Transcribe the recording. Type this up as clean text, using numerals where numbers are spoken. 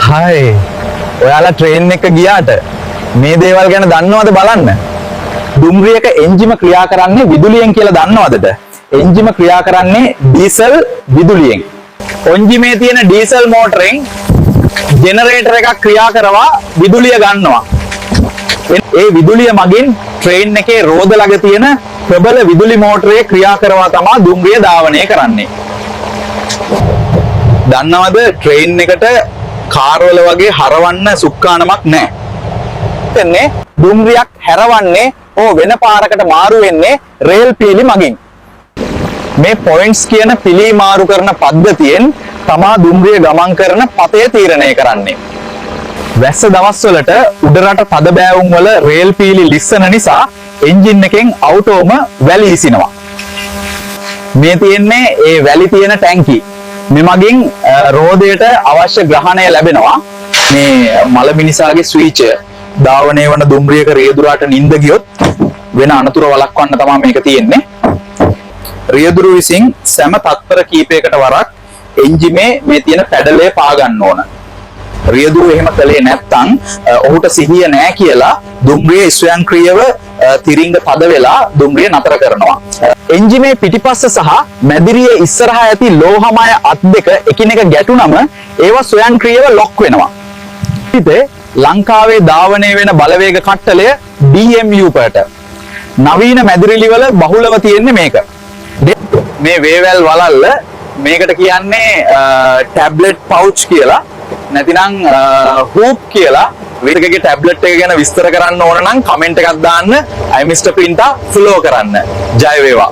Hi ඔයාලා train එක ගියාට මේ දේවල් ගැන දන්නවද බලන්න. දුම්රියක එන්ජිම ක්‍රියා කරන්නේ විදුලියෙන් කියලා දන්නවද? එන්ජිම ක්‍රියා කරන්නේ ඩීසල් විදුලියෙන්. එන්ජිමේ තියෙන ඩීසල් මෝටරෙන් ජෙනරේටර් එකක් ක්‍රියා කරවා විදුලිය ගන්නවා. ඒ විදුලිය මගින් ට්‍රේන් එකේ රෝද ළඟ තියෙන ප්‍රබල විදුලි මෝටරේ ක්‍රියා කරවා තමයි දුම්රිය ධාවනය කරන්නේ. දන්නවද ට්‍රේන් එකට කාර්වල වගේ හරවන්න සුක්කානමක් නැහැ. එන්නේ දුම්රියක් හැරවන්නේ වෙන පාරකට මාරු වෙන්නේ රේල් පීලි මගින්. මේ පොයින්ට්ස් කියන පිලි මාරු කරන පද්ධතියෙන් තමා දුම්රිය ගමන් කරන පතය තීරණය කරන්නේ. වැස්ස දවස්වලට උඩරට තද බෑවුම් වල රේල් පීලි ලිස්සන නිසා එන්ජින් එකෙන් අවුටෝම වැලි ඉසිනවා. මේ තියෙන්නේ ඒ වැලි තියෙන ටැංකි. මේ මගින් රෝදයට අවශ්‍ය ග්‍රහණය ලැබෙනවා. මේ මල මිනිසාගේ ස්විච් ධාවනය වන දුම්රියක රියදුරාට නිින්ද ගියොත් වෙන අනතුර වළක්වන්න තමයි මේක තියෙන්නේ. රියදුරු විසින් සෑම තත්පර කීපයකට වරක් එන්ජිමේ මේ තියෙන පැඩලේ පා ගන්න ඕන. රියදුරු එහෙම කළේ නැත්නම් ඔහුට සිහිය නැහැ කියලා දුම්රිය ස්වයංක්‍රීයව තිරිංග තද වෙලා දුම්රිය නතර කරනවා. එන්ජිමේ පිටිපස්ස සහ මැදිරියේ ඉස්සරහා ඇති ලෝහමය අත් දෙක එකිනෙක ගැටුනම ඒවා ස්වයංක්‍රීයව ලොක් වෙනවා. ඉතින් ලංකාවේ ධාවනය වෙන බලවේග කට්ටලය DMU පට. නවීන මැදිරිලි වල බහුලව තියෙන්නේ මේක. මේ වේවැල් වලල්ල මේකට කියන්නේ ටැබ්ලට් පවුච් කියලා. නැතිනම් හූප් කියලා. වේගයේ ටැබ්ලට් එක ගැන විස්තර කරන්න ඕන නම් කමෙන්ට් එකක් දාන්න. I Mr. Pinta ෆලෝ කරන්න. ජය වේවා.